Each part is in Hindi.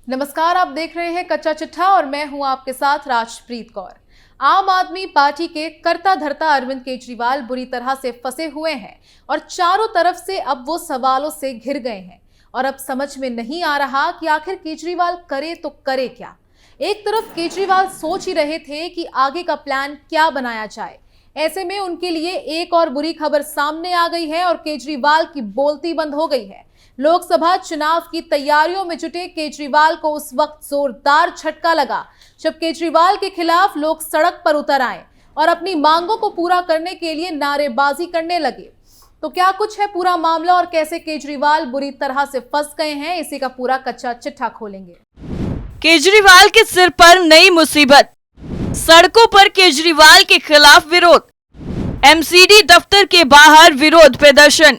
नमस्कार, आप देख रहे हैं कच्चा चिट्ठा और मैं हूं आपके साथ राजप्रीत कौर। आम आदमी पार्टी के कर्ता धर्ता अरविंद केजरीवाल बुरी तरह से फंसे हुए हैं और चारों तरफ से अब वो सवालों से घिर गए हैं और अब समझ में नहीं आ रहा कि आखिर केजरीवाल करे तो करे क्या। एक तरफ केजरीवाल सोच ही रहे थे कि आगे का प्लान क्या बनाया जाए। ऐसे में उनके लिए एक और बुरी खबर सामने आ गई है और केजरीवाल की बोलती बंद हो गई है। लोकसभा चुनाव की तैयारियों में जुटे केजरीवाल को उस वक्त जोरदार झटका लगा जब केजरीवाल के खिलाफ लोग सड़क पर उतर आए और अपनी मांगों को पूरा करने के लिए नारेबाजी करने लगे। तो क्या कुछ है पूरा मामला और कैसे केजरीवाल बुरी तरह से फंस गए हैं, इसी का पूरा कच्चा चिट्ठा खोलेंगे। केजरीवाल के सिर पर नई मुसीबत, सड़कों पर केजरीवाल के खिलाफ विरोध, एमसीडी दफ्तर के बाहर विरोध प्रदर्शन,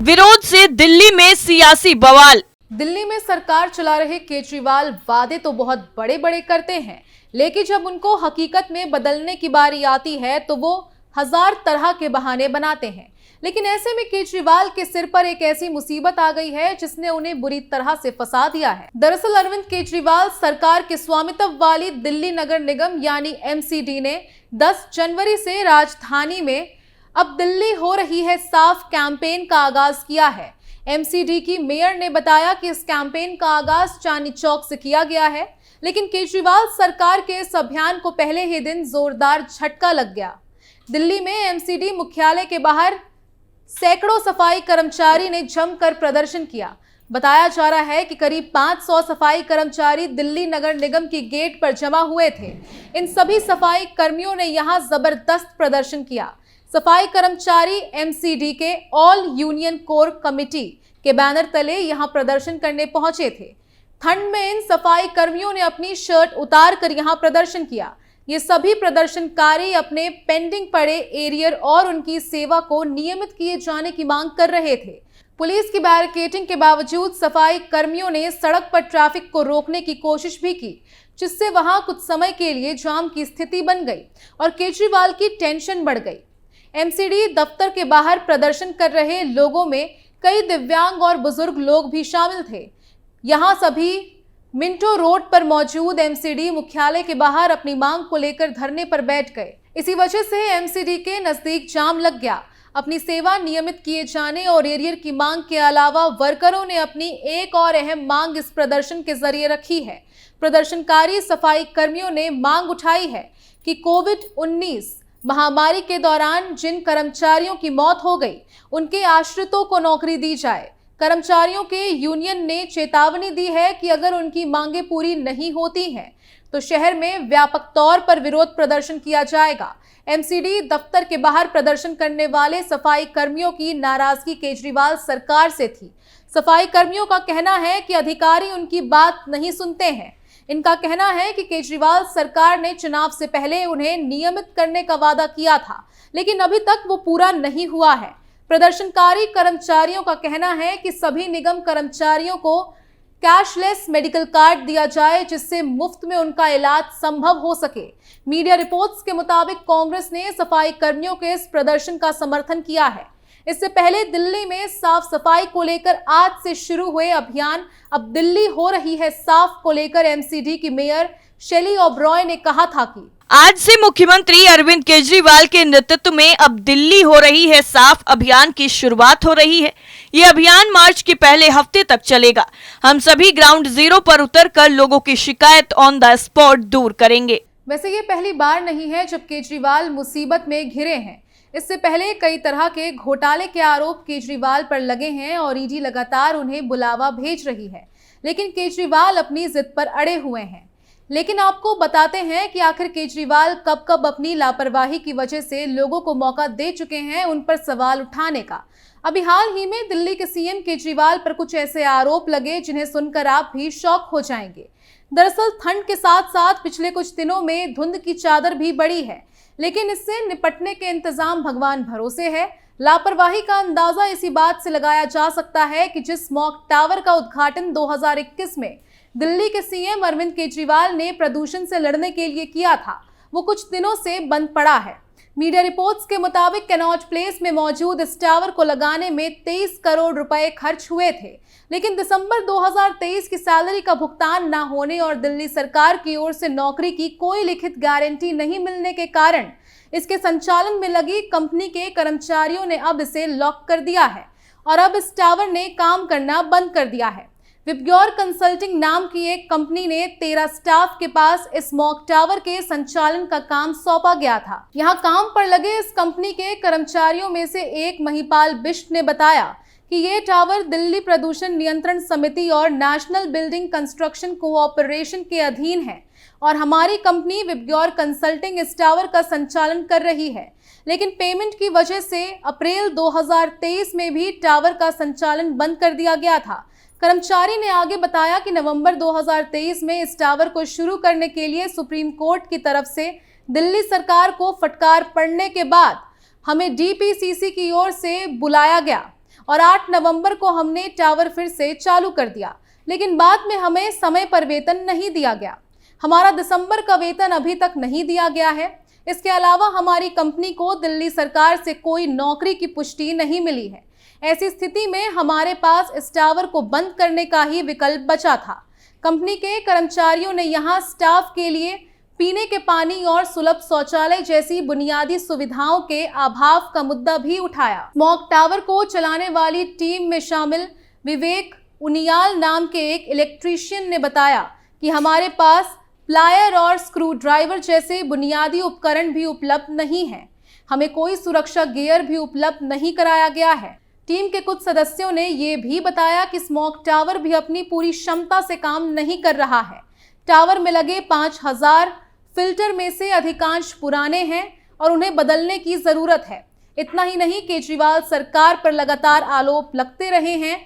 विरोध से दिल्ली में सियासी बवाल। दिल्ली में सरकार चला रहे केजरीवाल वादे तो बहुत बड़े बड़े करते हैं, लेकिन जब उनको हकीकत में बदलने की बारी आती है तो वो हजार तरह के बहाने बनाते हैं। लेकिन ऐसे में केजरीवाल के सिर पर एक ऐसी मुसीबत आ गई है जिसने उन्हें बुरी तरह से फंसा दिया है। दरअसल अरविंद केजरीवाल सरकार के स्वामित्व वाली दिल्ली नगर निगम यानी एमसीडी ने 10 जनवरी से राजधानी में अब दिल्ली हो रही है साफ कैंपेन का आगाज किया है। एमसीडी की मेयर ने बताया कि इस कैंपेन का आगाज चांदनी चौक से किया गया है, लेकिन केजरीवाल सरकार के इस अभियान को पहले ही दिन जोरदार झटका लग गया। दिल्ली में एमसीडी मुख्यालय के बाहर सैकड़ों सफाई कर्मचारी ने जमकर प्रदर्शन किया। बताया जा रहा है कि करीब 500 सफाई कर्मचारी दिल्ली नगर निगम की गेट पर जमा हुए थे। इन सभी सफाई कर्मियों ने यहां जबरदस्त प्रदर्शन किया। सफाई कर्मचारी एमसीडी के ऑल यूनियन कोर कमेटी के बैनर तले यहां प्रदर्शन करने पहुंचे थे। ठंड में इन सफाई कर्मियों ने अपनी शर्ट उतार कर यहां प्रदर्शन किया। ये सभी प्रदर्शनकारी अपने पेंडिंग पड़े एरियर और उनकी सेवा को नियमित किए जाने की मांग कर रहे थे। पुलिस की बैरिकेडिंग के बावजूद सफाई कर्मियों ने सड़क पर ट्रैफिक को रोकने की कोशिश भी की, जिससे वहां कुछ समय के लिए जाम की स्थिति बन गई और केजरीवाल की टेंशन बढ़ गई। एमसीडी दफ्तर के बाहर प्रदर्शन कर रहे लोगों में कई दिव्यांग और बुजुर्ग लोग भी शामिल थे। यहां सभी मिंटो रोड पर मौजूद एमसीडी मुख्यालय के बाहर अपनी मांग को लेकर धरने पर बैठ गए। इसी वजह से एमसीडी के नजदीक जाम लग गया। अपनी सेवा नियमित किए जाने और एरियर की मांग के अलावा वर्करों ने अपनी एक और अहम मांग इस प्रदर्शन के जरिए रखी है। प्रदर्शनकारी सफाई कर्मियों ने मांग उठाई है कि कोविड-19 महामारी के दौरान जिन कर्मचारियों की मौत हो गई, उनके आश्रितों को नौकरी दी जाए। कर्मचारियों के यूनियन ने चेतावनी दी है कि अगर उनकी मांगें पूरी नहीं होती हैं, तो शहर में व्यापक तौर पर विरोध प्रदर्शन किया जाएगा। एमसीडी दफ्तर के बाहर प्रदर्शन करने वाले सफाई कर्मियों की नाराजगी केजरीवाल सरकार से थी। सफाई कर्मियों का कहना है कि अधिकारी उनकी बात नहीं सुनते हैं। इनका कहना है कि केजरीवाल सरकार ने चुनाव से पहले उन्हें नियमित करने का वादा किया था, लेकिन अभी तक वो पूरा नहीं हुआ है। प्रदर्शनकारी कर्मचारियों का कहना है कि सभी निगम कर्मचारियों को कैशलेस मेडिकल कार्ड दिया जाए, जिससे मुफ्त में उनका इलाज संभव हो सके। मीडिया रिपोर्ट्स के मुताबिक कांग्रेस ने सफाई कर्मियों के इस प्रदर्शन का समर्थन किया है। इससे पहले दिल्ली में साफ सफाई को लेकर आज से शुरू हुए अभियान अब दिल्ली हो रही है साफ को लेकर एमसीडी की मेयर शेली ओबरॉय ने कहा था कि आज से मुख्यमंत्री अरविंद केजरीवाल के नेतृत्व में अब दिल्ली हो रही है साफ अभियान की शुरुआत हो रही है। ये अभियान मार्च के पहले हफ्ते तक चलेगा। हम सभी ग्राउंड जीरो पर उतरकर लोगों की शिकायत ऑन द स्पॉट दूर करेंगे। वैसे ये पहली बार नहीं है जब केजरीवाल मुसीबत में घिरे हैं। इससे पहले कई तरह के घोटाले के आरोप केजरीवाल पर लगे हैं और ईडी लगातार उन्हें बुलावा भेज रही है, लेकिन केजरीवाल अपनी जिद पर अड़े हुए हैं। लेकिन आपको बताते हैं कि आखिर केजरीवाल कब कब अपनी लापरवाही की वजह से लोगों को मौका दे चुके हैं उन पर सवाल उठाने का। अभी हाल ही में दिल्ली के सीएम केजरीवाल पर कुछ ऐसे आरोप लगे जिन्हें सुनकर आप भी शॉक हो जाएंगे। दरअसल ठंड के साथ साथ पिछले कुछ दिनों में धुंध की चादर भी बढ़ी है, लेकिन इससे निपटने के इंतजाम भगवान भरोसे है। लापरवाही का अंदाजा इसी बात से लगाया जा सकता है कि जिस स्मॉग टावर का उद्घाटन 2021 में दिल्ली के सीएम अरविंद केजरीवाल ने प्रदूषण से लड़ने के लिए किया था, वो कुछ दिनों से बंद पड़ा है। मीडिया रिपोर्ट्स के मुताबिक कनॉट प्लेस में मौजूद इस टावर को लगाने में 23 करोड़ रुपए खर्च हुए थे, लेकिन दिसंबर 2023 की सैलरी का भुगतान न होने और दिल्ली सरकार की ओर से नौकरी की कोई लिखित गारंटी नहीं मिलने के कारण इसके संचालन में लगी कंपनी के कर्मचारियों ने अब इसे लॉक कर दिया है और अब इस टावर ने काम करना बंद कर दिया है। विबग्योर कंसल्टिंग नाम की एक कंपनी ने 13 स्टाफ के पास इस मॉक टावर के संचालन का काम सौंपा गया था। यहाँ काम पर लगे इस कंपनी के कर्मचारियों में से एक महिपाल बिष्ट ने बताया कि ये टावर दिल्ली प्रदूषण नियंत्रण समिति और नेशनल बिल्डिंग कंस्ट्रक्शन कोऑपरेशन के अधीन है और हमारी कंपनी विबग्योर कंसल्टिंग इस टावर का संचालन कर रही है, लेकिन पेमेंट की वजह से अप्रैल 2023 में भी टावर का संचालन बंद कर दिया गया था। कर्मचारी ने आगे बताया कि नवंबर 2023 में इस टावर को शुरू करने के लिए सुप्रीम कोर्ट की तरफ से दिल्ली सरकार को फटकार पड़ने के बाद हमें डीपीसीसी की ओर से बुलाया गया और 8 नवंबर को हमने टावर फिर से चालू कर दिया, लेकिन बाद में हमें समय पर वेतन नहीं दिया गया। हमारा दिसंबर का वेतन अभी तक नहीं दिया गया है। इसके अलावा हमारी कंपनी को दिल्ली सरकार से कोई नौकरी की पुष्टि नहीं मिली है। ऐसी स्थिति में हमारे पास इस टावर को बंद करने का ही विकल्प बचा था। कंपनी के कर्मचारियों ने यहां स्टाफ के लिए पीने के पानी और सुलभ शौचालय जैसी बुनियादी सुविधाओं के अभाव का मुद्दा भी उठाया। मॉक टावर को चलाने वाली टीम में शामिल विवेक उनियाल नाम के एक इलेक्ट्रीशियन ने बताया कि हमारे पास प्लायर और स्क्रू ड्राइवर जैसे बुनियादी उपकरण भी उपलब्ध नहीं है। हमें कोई सुरक्षा गियर भी उपलब्ध नहीं कराया गया है। टीम के कुछ सदस्यों ने ये भी बताया कि स्मॉक टावर भी अपनी पूरी क्षमता से काम नहीं कर रहा है। टावर में लगे 5000 फिल्टर में से अधिकांश पुराने हैं और उन्हें बदलने की जरूरत है। इतना ही नहीं, केजरीवाल सरकार पर लगातार आरोप लगते रहे हैं।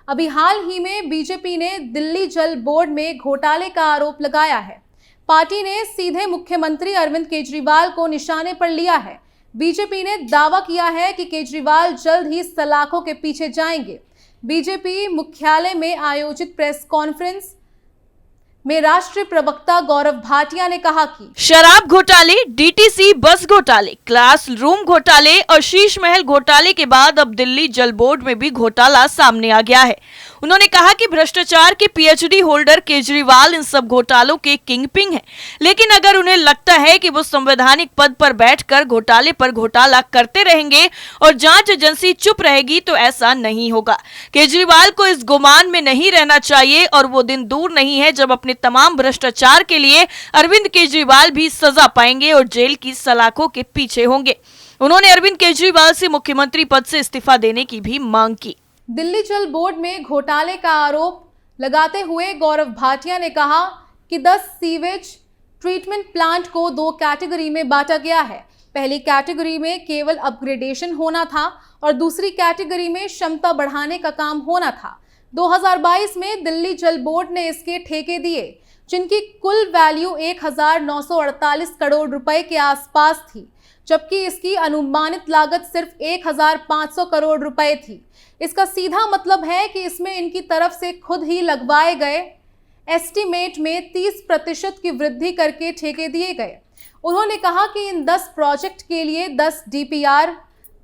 अभी हाल ही में बीजेपी ने दिल्ली जल बोर्ड में घोटाले का आरोप लगाया है। पार्टी ने सीधे मुख्यमंत्री अरविंद केजरीवाल को निशाने पर लिया है। बीजेपी ने दावा किया है कि केजरीवाल जल्द ही सलाखों के पीछे जाएंगे। बीजेपी मुख्यालय में आयोजित प्रेस कॉन्फ्रेंस में राष्ट्रीय प्रवक्ता गौरव भाटिया ने कहा कि शराब घोटाले, डीटीसी बस घोटाले, क्लास रूम घोटाले और शीश महल घोटाले के बाद अब दिल्ली जल बोर्ड में भी घोटाला सामने आ गया है। उन्होंने कहा कि भ्रष्टाचार के पीएचडी होल्डर केजरीवाल इन सब घोटालों के किंगपिन हैं, लेकिन अगर उन्हें लगता है कि वो संवैधानिक पद पर बैठकर घोटाले पर घोटाला करते रहेंगे और जांच एजेंसी चुप रहेगी तो ऐसा नहीं होगा। केजरीवाल को इस गुमान में नहीं रहना चाहिए और वो दिन दूर नहीं है जब अपने तमाम भ्रष्टाचार के लिए अरविंद केजरीवाल भी सजा पाएंगे और जेल की सलाखों के पीछे होंगे। उन्होंने अरविंद केजरीवाल से मुख्यमंत्री पद से इस्तीफा देने की भी मांग की। दिल्ली जल बोर्ड में घोटाले का आरोप लगाते हुए गौरव भाटिया ने कहा कि 10 सीवेज ट्रीटमेंट प्लांट को 2 कैटेगरी में बांटा गया है। पहली कैटेगरी में केवल अपग्रेडेशन होना था और दूसरी कैटेगरी में क्षमता बढ़ाने का काम होना था। 2022 में दिल्ली जल बोर्ड ने इसके ठेके दिए, जिनकी कुल वैल्यू 1948 करोड़ रुपए के आसपास थी, जबकि इसकी अनुमानित लागत सिर्फ 1500 करोड़ रुपए थी। इसका सीधा मतलब है कि इसमें इनकी तरफ से खुद ही लगवाए गए एस्टीमेट में 30% की वृद्धि करके ठेके दिए गए। उन्होंने कहा कि इन 10 प्रोजेक्ट के लिए 10 डीपीआर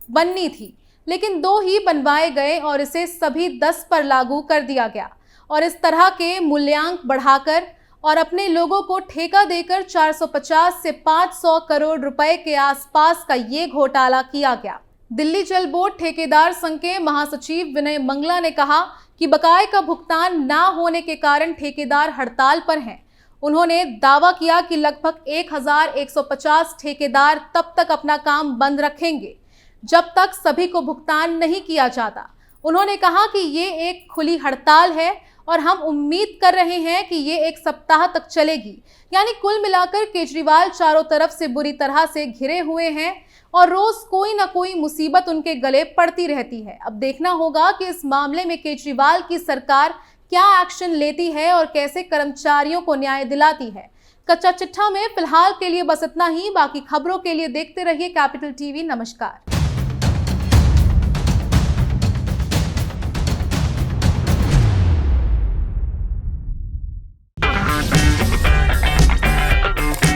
बननी थी, लेकिन 2 ही बनवाए गए और इसे सभी 10 पर लागू कर दिया गया और इस तरह के मूल्यांक बढ़ाकर और अपने लोगों को ठेका देकर 450 से 500 करोड़ रुपए के आसपास का ये घोटाला किया गया। दिल्ली जल बोर्ड ठेकेदार संघ के महासचिव विनय मंगला ने कहा कि बकाये का भुगतान ना होने के कारण ठेकेदार हड़ताल पर हैं। उन्होंने दावा किया कि लगभग 1150 ठेकेदार तब तक अपना काम बंद रखेंगे जब तक सभी को भुगतान नहीं किया जाता। उन्होंने कहा कि ये एक खुली हड़ताल है और हम उम्मीद कर रहे हैं कि ये 1 सप्ताह तक चलेगी। यानी कुल मिलाकर केजरीवाल चारों तरफ से बुरी तरह से घिरे हुए हैं और रोज कोई ना कोई मुसीबत उनके गले पड़ती रहती है। अब देखना होगा कि इस मामले में केजरीवाल की सरकार क्या एक्शन लेती है और कैसे कर्मचारियों को न्याय दिलाती है। कच्चा चिट्ठा में फिलहाल के लिए बस इतना ही। बाकी खबरों के लिए देखते रहिए कैपिटल टीवी। नमस्कार।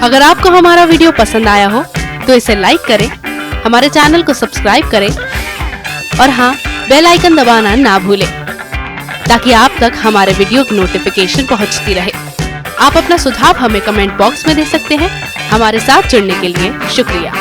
अगर आपको हमारा वीडियो पसंद आया हो तो इसे लाइक करें, हमारे चैनल को सब्सक्राइब करें और हाँ, बेल आइकन दबाना ना भूलें ताकि आप तक हमारे वीडियो की नोटिफिकेशन पहुंचती रहे। आप अपना सुझाव हमें कमेंट बॉक्स में दे सकते हैं। हमारे साथ जुड़ने के लिए शुक्रिया।